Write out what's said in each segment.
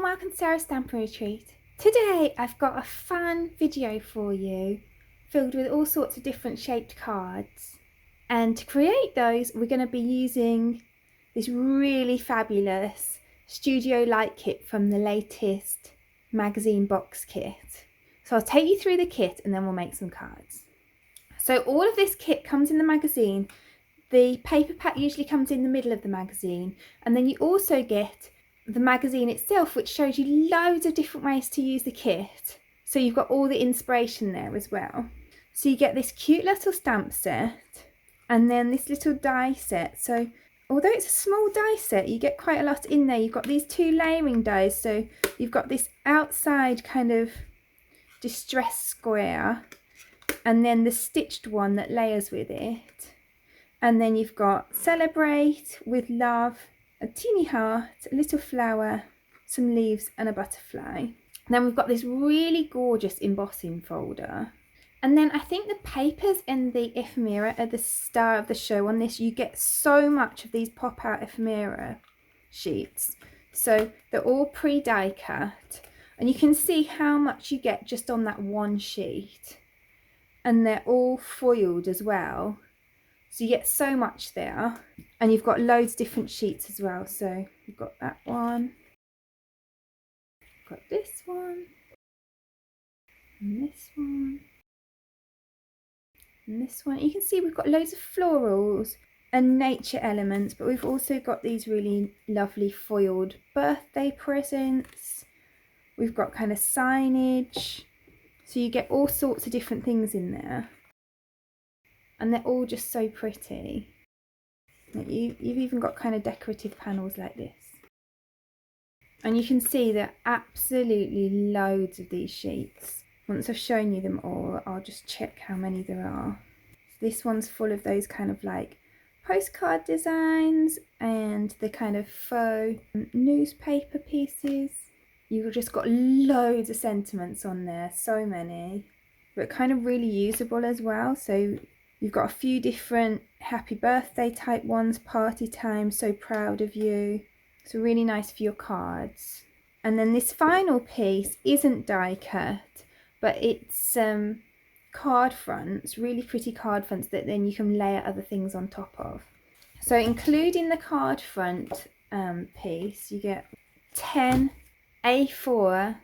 welcome to Sarah's Stampin' Retreat. Today I've got a fun video for you filled with all sorts of different shaped cards, and to create those we're going to be using this really fabulous Studio Light kit from the latest magazine box kit. So I'll take you through the kit and then we'll make some cards. So all of this kit comes in the magazine. The paper pack usually comes in the middle of the magazine, and then you also get the magazine itself, which shows you loads of different ways to use the kit. So you've got all the inspiration there as well. So you get this cute little stamp set and then this little die set. So although it's a small die set, you get quite a lot in there. You've got these two layering dies. So you've got this outside kind of distress square and then the stitched one that layers with it. And then you've got Celebrate with Love, a teeny heart, a little flower, some leaves and a butterfly. Then we've got this really gorgeous embossing folder. And then I think the papers in the ephemera are the star of the show on this. You get so much of these pop-out ephemera sheets. So they're all pre-die cut. And you can see how much you get just on that one sheet. And they're all foiled as well. So you get so much there, and you've got loads of different sheets as well. So you've got that one, got this one, and this one, and this one. You can see we've got loads of florals and nature elements, but we've also got these really lovely foiled birthday presents. We've got kind of signage. So you get all sorts of different things in there. And they're all just so pretty. You've even got kind of decorative panels like this. And you can see there are absolutely loads of these sheets. Once I've shown you them all, I'll just check how many there are. This one's full of those kind of like postcard designs and the kind of faux newspaper pieces. You've just got loads of sentiments on there, so many. But kind of really usable as well. So you've got a few different happy birthday type ones, party time, so proud of you. So really nice for your cards. And then this final piece isn't die cut, but it's card fronts, really pretty card fronts that then you can layer other things on top of. So including the card front piece, you get 10 A4,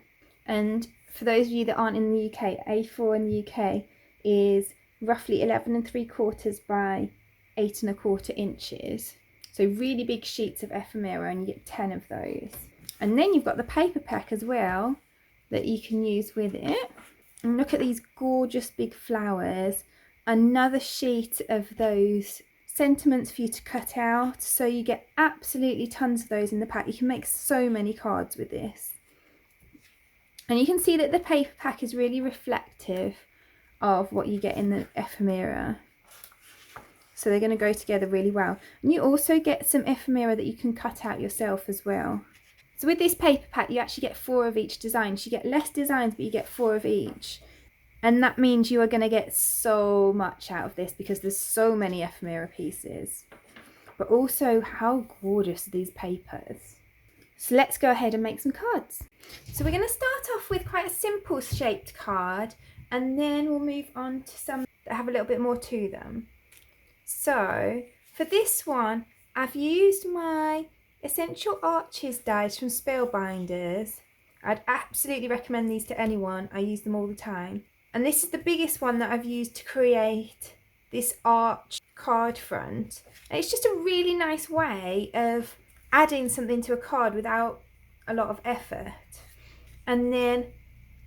and for those of you that aren't in the UK, A4 in the UK is roughly 11 3/4 by 8 1/4 inches. So really big sheets of ephemera, and you get 10 of those. And then you've got the paper pack as well that you can use with it. And look at these gorgeous big flowers. Another sheet of those sentiments for you to cut out. So you get absolutely tons of those in the pack. You can make so many cards with this. And you can see that the paper pack is really reflective of what you get in the ephemera. So they're going to go together really well. And you also get some ephemera that you can cut out yourself as well. So with this paper pack you actually get 4 of each design. So you get less designs but you get 4 of each. And that means you are going to get so much out of this because there's so many ephemera pieces. But also how gorgeous are these papers. So let's go ahead and make some cards. So we're going to start off with quite a simple shaped card, and then we'll move on to some that have a little bit more to them. So for this one, I've used my Essential Arches dies from Spellbinders. I'd absolutely recommend these to anyone. I use them all the time. And this is the biggest one that I've used to create this arch card front. And it's just a really nice way of adding something to a card without a lot of effort. And then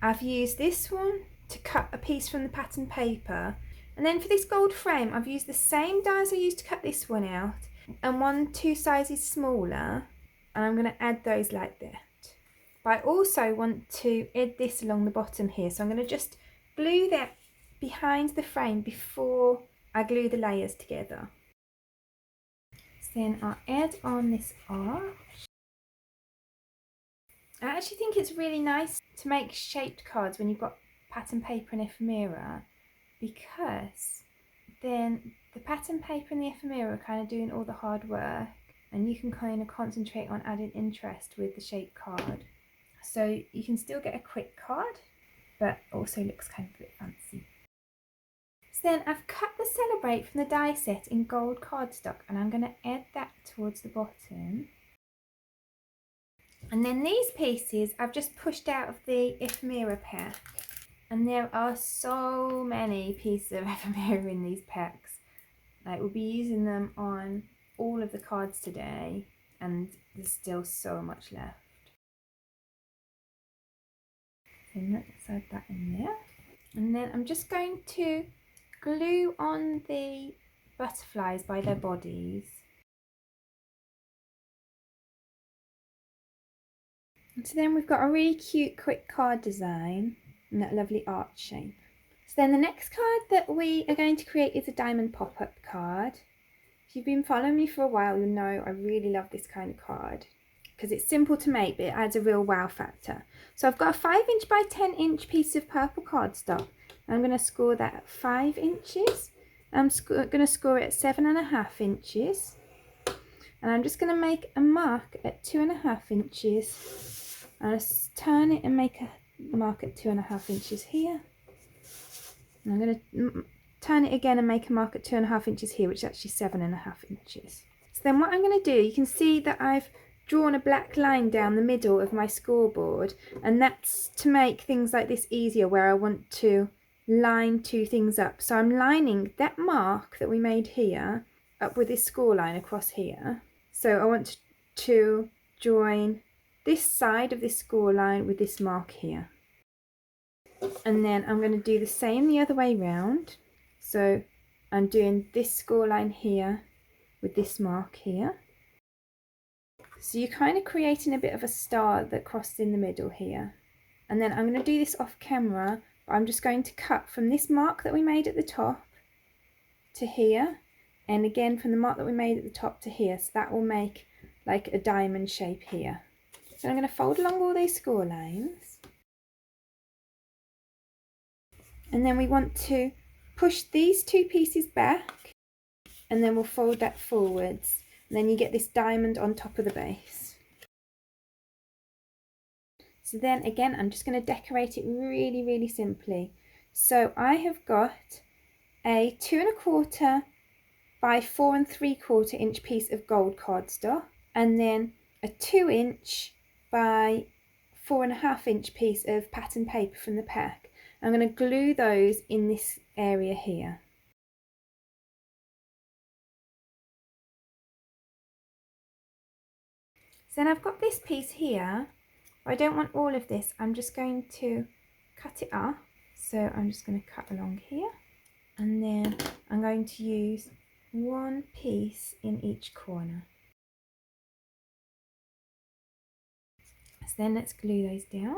I've used this one to cut a piece from the pattern paper, and then for this gold frame I've used the same dies I used to cut this one out and 2 sizes smaller, and I'm going to add those like that. But I also want to add this along the bottom here, so I'm going to just glue that behind the frame before I glue the layers together. So then I'll add on this arch. I actually think it's really nice to make shaped cards when you've got pattern paper and ephemera, because then the pattern paper and the ephemera are kind of doing all the hard work, and you can kind of concentrate on adding interest with the shaped card. So you can still get a quick card, but also looks kind of a bit fancy. So then I've cut the Celebrate from the die set in gold cardstock, and I'm going to add that towards the bottom. And then these pieces I've just pushed out of the Ephemera pack. And there are so many pieces of Ephemera in these packs. Like, we'll be using them on all of the cards today, and there's still so much left. So let's add that in there. And then I'm just going to glue on the butterflies by their bodies. And so then we've got a really cute quick card design and that lovely art shape. So then the next card that we are going to create is a diamond pop-up card. If you've been following me for a while, you'll know I really love this kind of card because it's simple to make, but it adds a real wow factor. So I've got a 5" by 10" piece of purple cardstock. I'm going to score that at 5 inches. I'm going to score it at 7.5 inches. And I'm just going to make a mark at 2.5 inches. I'll turn it and make a mark at 2.5 inches here. And I'm going to turn it again and make a mark at 2.5 inches here, which is actually 7.5 inches. So then what I'm going to do, you can see that I've drawn a black line down the middle of my scoreboard, and that's to make things like this easier where I want to line two things up. So I'm lining that mark that we made here up with this score line across here. So I want to join this side of this score line with this mark here. And then I'm going to do the same the other way round. So I'm doing this score line here with this mark here. So you're kind of creating a bit of a star that crosses in the middle here. And then I'm going to do this off camera, but I'm just going to cut from this mark that we made at the top to here, and again from the mark that we made at the top to here. So that will make like a diamond shape here. So I'm going to fold along all these score lines. And then we want to push these two pieces back, and then we'll fold that forwards. And then you get this diamond on top of the base. So then again, I'm just going to decorate it really, really simply. So I have got a 2¼ by 4¾ inch piece of gold cardstock, and then a 2" by 4.5 inch piece of pattern paper from the pack. I'm going to glue those in this area here. So then I've got this piece here, but I don't want all of this. I'm just going to cut it up. So I'm just going to cut along here, and then I'm going to use one piece in each corner. So then let's glue those down.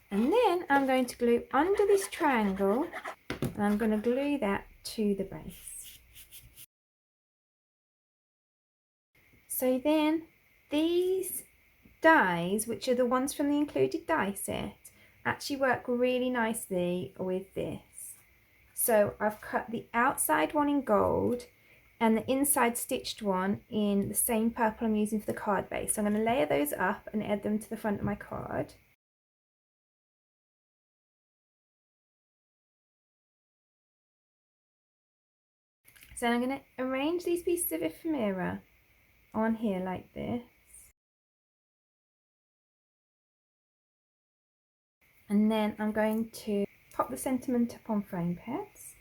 And then I'm going to glue under this triangle, and I'm going to glue that to the base. So then these dies, which are the ones from the included die set, actually work really nicely with this. So I've cut the outside one in gold and the inside stitched one in the same purple I'm using for the card base. So I'm going to layer those up and add them to the front of my card. So I'm going to arrange these pieces of ephemera on here like this. And then I'm going to pop the sentiment up on frame pads.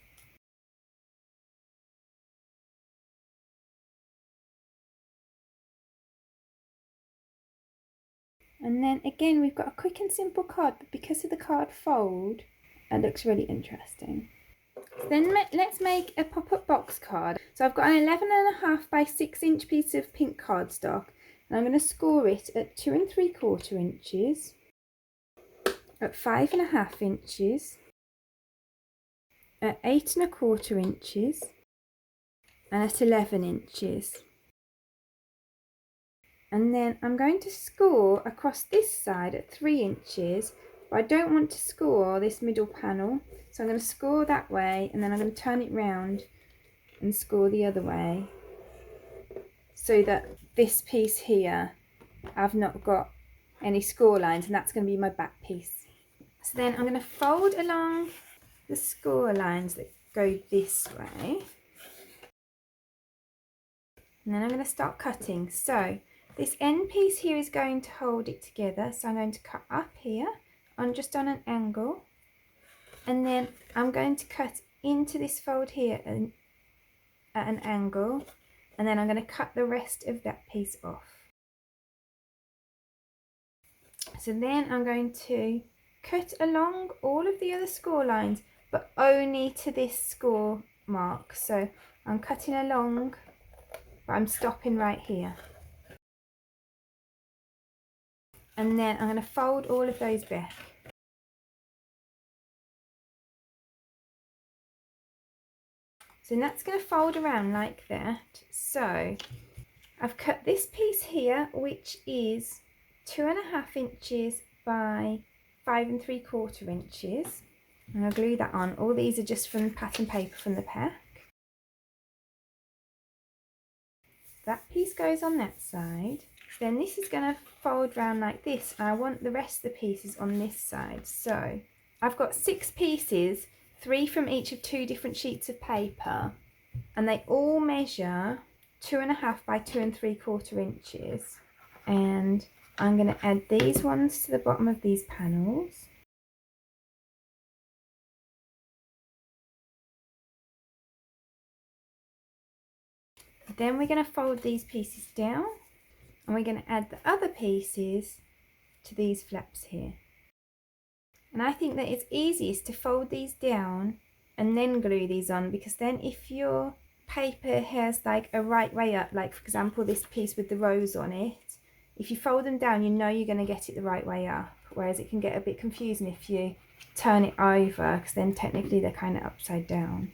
And then again, we've got a quick and simple card, but because of the card fold, it looks really interesting. So then let's make a pop-up box card. So I've got an 11.5 by 6 inch piece of pink cardstock, and I'm going to score it at 2¾ inches, at 5.5 inches, at 8¼ inches, and at 11 inches. And then I'm going to score across this side at 3 inches, but I don't want to score this middle panel. So I'm going to score that way, and then I'm going to turn it round and score the other way. so that this piece here, I've not got any score lines, and that's going to be my back piece. So then I'm going to fold along the score lines that go this way. And then I'm going to start cutting. So this end piece here is going to hold it together. So I'm going to cut up here just on an angle. And then I'm going to cut into this fold here at an angle. And then I'm going to cut the rest of that piece off. So then I'm going to cut along all of the other score lines, but only to this score mark. So I'm cutting along, but I'm stopping right here. And then I'm going to fold all of those back. So that's going to fold around like that. So I've cut this piece here, which is 2.5 inches by 5 3/4 inches. And I'll glue that on. All these are just from pattern paper from the pack. That piece goes on that side. Then this is going to fold round like this, and I want the rest of the pieces on this side. So I've got 6 pieces, 3 from each of 2 different sheets of paper, and they all measure 2.5 by 2 3/4 inches. And I'm going to add these ones to the bottom of these panels. Then we're going to fold these pieces down, and we're going to add the other pieces to these flaps here. And I think that it's easiest to fold these down and then glue these on, because then if your paper has like a right way up, like for example this piece with the rose on it, if you fold them down you know you're going to get it the right way up, whereas it can get a bit confusing if you turn it over, because then technically they're kind of upside down.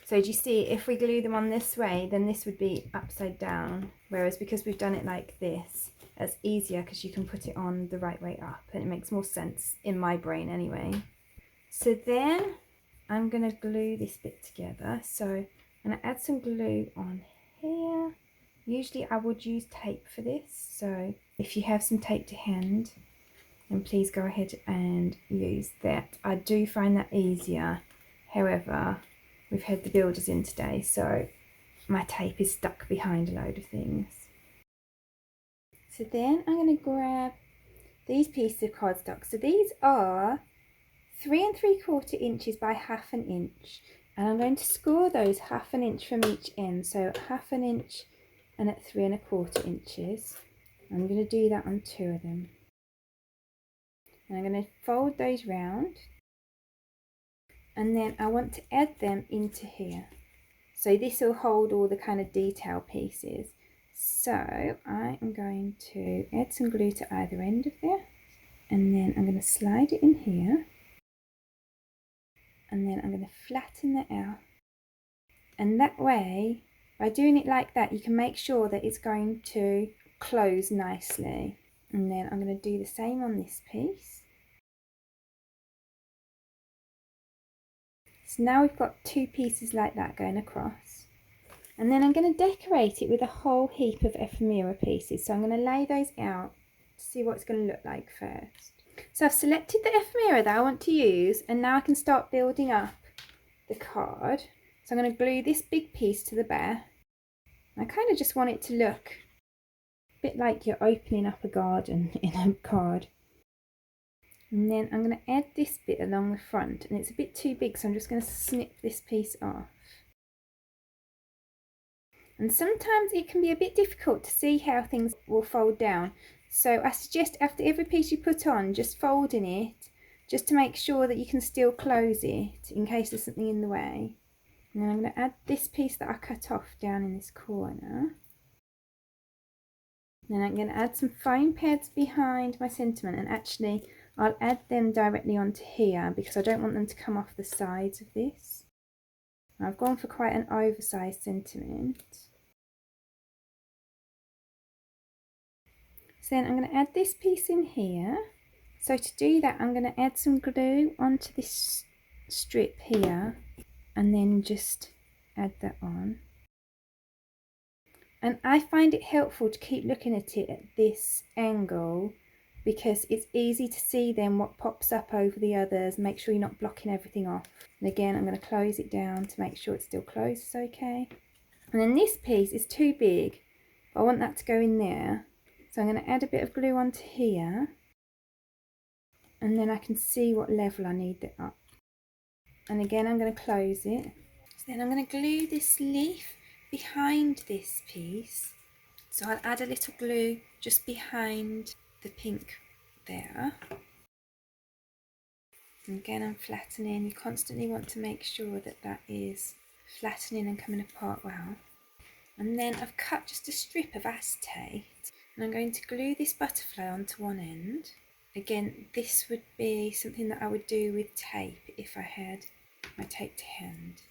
So do you see, if we glue them on this way, then this would be upside down, whereas because we've done it like this, it's easier because you can put it on the right way up, and it makes more sense in my brain anyway. So then I'm going to glue this bit together. So I'm going to add some glue on here. Usually I would use tape for this, so if you have some tape to hand, then please go ahead and use that. I do find that easier. However, we've had the builders in today, so my tape is stuck behind a load of things. So then I'm going to grab these pieces of cardstock. So these are 3 3/4 inches by 1/2 inch, and I'm going to score those 1/2 inch from each end. So at 1/2 inch and at 3 1/4 inches. I'm going to do that on 2 of them. And I'm going to fold those round. And then I want to add them into here. So this will hold all the kind of detail pieces. So I am going to add some glue to either end of there. And then I'm going to slide it in here. And then I'm going to flatten that out. And that way, by doing it like that, you can make sure that it's going to close nicely. And then I'm going to do the same on this piece. So now we've got 2 pieces like that going across. And then I'm going to decorate it with a whole heap of ephemera pieces. So I'm going to lay those out to see what it's going to look like first. So I've selected the ephemera that I want to use, and now I can start building up the card. So I'm going to glue this big piece to the back. I kind of just want it to look a bit like you're opening up a garden in a card. And then I'm going to add this bit along the front, and it's a bit too big, so I'm just going to snip this piece off. And sometimes it can be a bit difficult to see how things will fold down, so I suggest after every piece you put on, just folding it, just to make sure that you can still close it in case there's something in the way. And then I'm going to add this piece that I cut off down in this corner. Then I'm going to add some foam pads behind my sentiment, and actually I'll add them directly onto here because I don't want them to come off the sides of this. I've gone for quite an oversized sentiment. So then I'm going to add this piece in here. So to do that, I'm going to add some glue onto this strip here, and then just add that on. And I find it helpful to keep looking at it at this angle because it's easy to see then what pops up over the others. Make sure you're not blocking everything off. And again, I'm going to close it down to make sure it still closes okay. And then this piece is too big, but I want that to go in there. So I'm going to add a bit of glue onto here, and then I can see what level I need it up. And again, I'm going to close it. So then I'm going to glue this leaf behind this piece. So I'll add a little glue just behind the pink there. And again, I'm flattening. You constantly want to make sure that that is flattening and coming apart well. And then I've cut just a strip of acetate, and I'm going to glue this butterfly onto one end. Again, this would be something that I would do with tape if I had my tape to hand.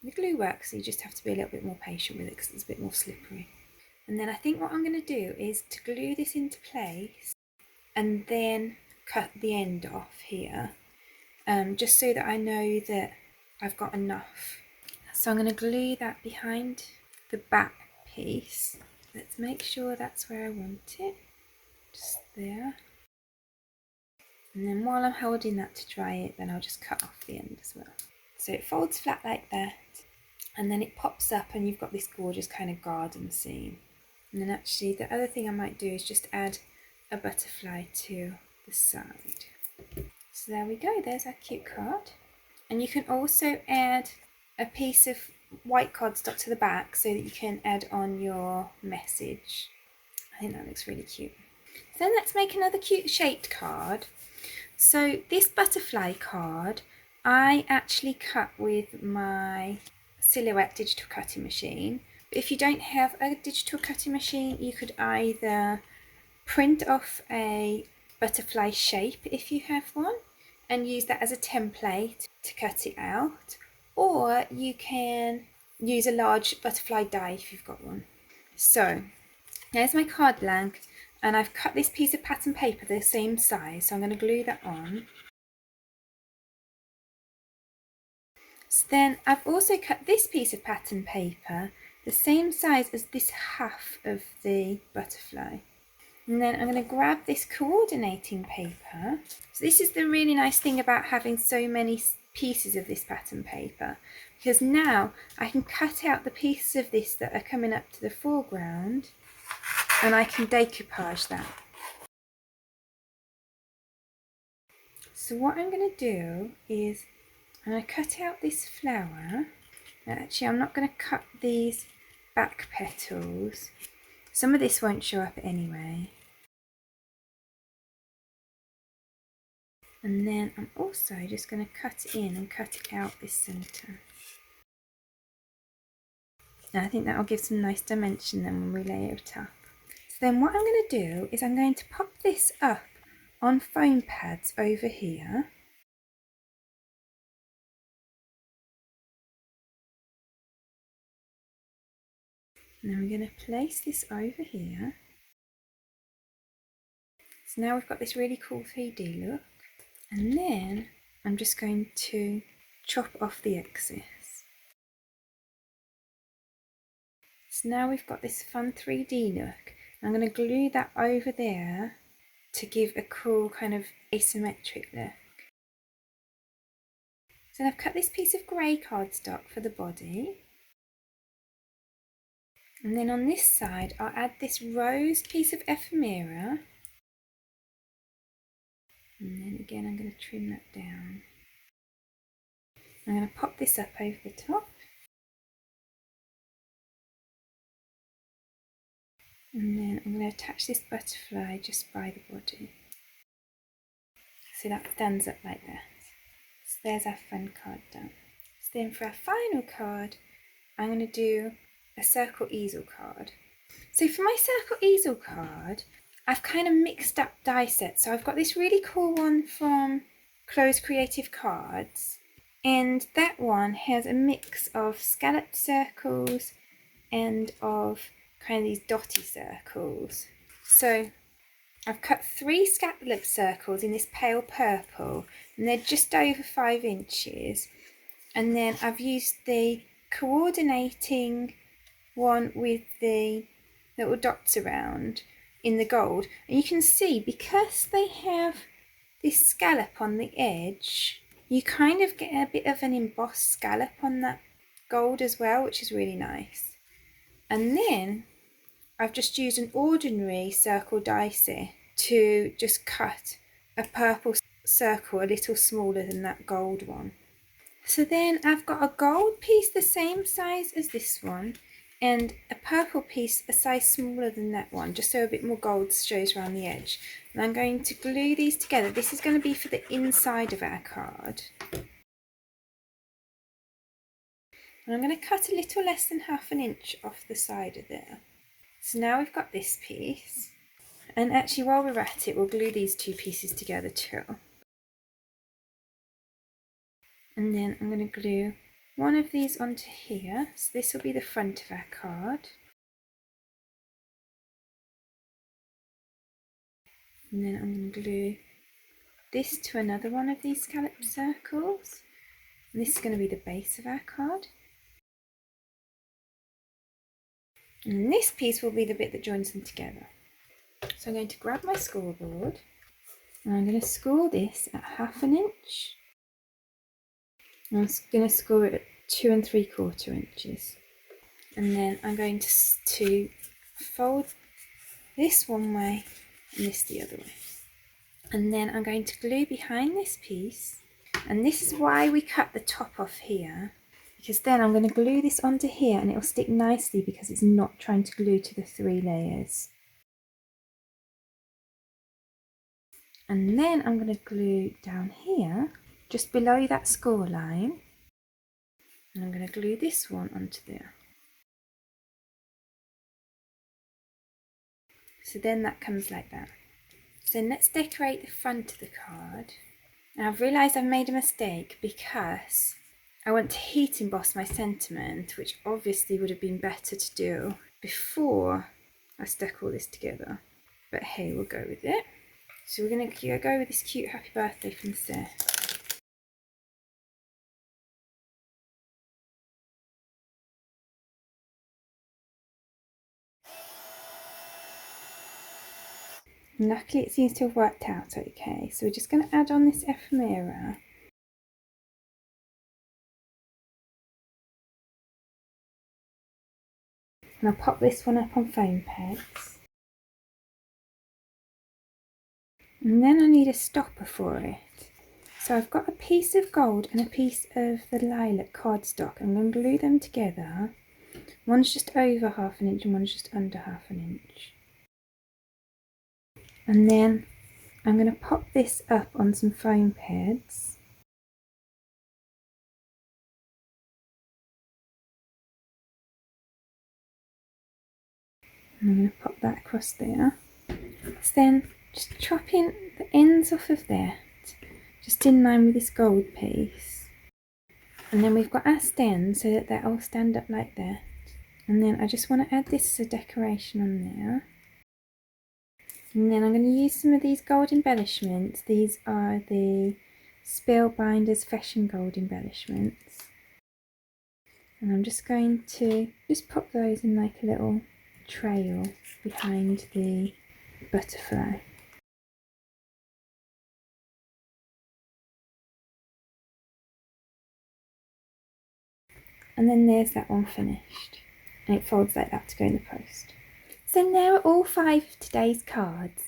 The glue works, so you just have to be a little bit more patient with it because it's a bit more slippery. And then I think what I'm going to do is to glue this into place and then cut the end off here, just so that I know that I've got enough. So I'm going to glue that behind the back piece. Let's make sure that's where I want it, just there. And then while I'm holding that to dry it, then I'll just cut off the end as well. So it folds flat like that, and then it pops up and you've got this gorgeous kind of garden scene. And then actually the other thing I might do is just add a butterfly to the side. So there we go, there's our cute card. And you can also add a piece of white cardstock to the back so that you can add on your message. I think that looks really cute. So then let's make another cute shaped card. So this butterfly card I actually cut with my Silhouette digital cutting machine. But if you don't have a digital cutting machine, you could either print off a butterfly shape if you have one and use that as a template to cut it out, or you can use a large butterfly die if you've got one. So there's my card blank, and I've cut this piece of pattern paper the same size, so I'm going to glue that on. So then I've also cut this piece of pattern paper the same size as this half of the butterfly. And then I'm going to grab this coordinating paper. So this is the really nice thing about having so many pieces of this pattern paper, because now I can cut out the pieces of this that are coming up to the foreground and I can decoupage that. So what I'm going to do is I'm going to cut out this flower. Now actually I'm not going to cut these back petals. Some of this won't show up anyway. And then I'm also just going to cut in and cut it out this centre. Now I think that will give some nice dimension then when we lay it up. So then what I'm going to do is I'm going to pop this up on foam pads over here. And then we're going to place this over here. So now we've got this really cool 3D look. And then I'm just going to chop off the excess. So now we've got this fun 3D look. I'm going to glue that over there to give a cool kind of asymmetric look. So I've cut this piece of grey cardstock for the body. And then on this side I'll add this rose piece of ephemera. And then again I'm going to trim that down. I'm going to pop this up over the top. And then I'm going to attach this butterfly just by the body. So that stands up like that. So there's our fun card done. So then for our final card, I'm going to do a circle easel card. So for my circle easel card, I've kind of mixed up die sets. So I've got this really cool one from Close Creative Cards, and that one has a mix of scalloped circles and of kind of these dotty circles. So I've cut 3 scalloped circles in this pale purple, and they're just over 5 inches. And then I've used the coordinating one with the little dots around in the gold. And you can see, because they have this scallop on the edge, you kind of get a bit of an embossed scallop on that gold as well, which is really nice. And then I've just used an ordinary circle dicer to just cut a purple circle a little smaller than that gold one. So then I've got a gold piece the same size as this one and a purple piece a size smaller than that one, just so a bit more gold shows around the edge. And I'm going to glue these together. This is going to be for the inside of our card. And I'm going to cut a little less than ½ inch off the side of there. So now we've got this piece. And actually, while we're at it, we'll glue these two pieces together too. And then I'm going to glue one of these onto here. So this will be the front of our card. And then I'm going to glue this to another one of these scalloped circles. And this is going to be the base of our card. And this piece will be the bit that joins them together. So I'm going to grab my scoreboard and I'm going to score this at ½ inch. I'm going to score it at 2 3/4 inches. And then I'm going to fold this one way and this the other way. And then I'm going to glue behind this piece. And this is why we cut the top off here, because then I'm going to glue this onto here and it will stick nicely because it's not trying to glue to the 3 layers. And then I'm going to glue down here, just below that score line. And I'm going to glue this one onto there. So then that comes like that. So let's decorate the front of the card. Now I've realised I've made a mistake because I want to heat emboss my sentiment, which obviously would have been better to do before I stuck all this together. But hey, we'll go with it. So we're going to go with this cute happy birthday from Seth. Luckily it seems to have worked out okay. So we're just going to add on this ephemera. And I'll pop this one up on foam pegs. And then I need a stopper for it. So I've got a piece of gold and a piece of the lilac cardstock. I'm going to glue them together. One's just over ½ inch and one's just under ½ inch. And then I'm going to pop this up on some foam pads. And I'm going to pop that across there. So then just chop in the ends off of that, just in line with this gold piece. And then we've got our stems so that they all stand up like that. And then I just want to add this as a decoration on there. And then I'm going to use some of these gold embellishments. These are the Spellbinders Fashion Gold embellishments. And I'm just going to pop those in like a little trail behind the butterfly. And then there's that one finished. And it folds like that to go in the post. So now are all 5 of today's cards.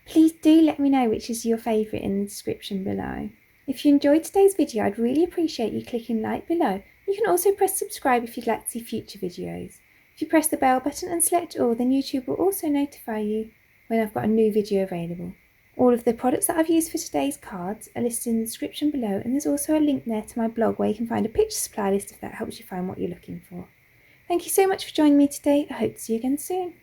Please do let me know which is your favourite in the description below. If you enjoyed today's video, I'd really appreciate you clicking like below. You can also press subscribe if you'd like to see future videos. If you press the bell button and select all, then YouTube will also notify you when I've got a new video available. All of the products that I've used for today's cards are listed in the description below, and there's also a link there to my blog where you can find a picture supply list if that helps you find what you're looking for. Thank you so much for joining me today. I hope to see you again soon.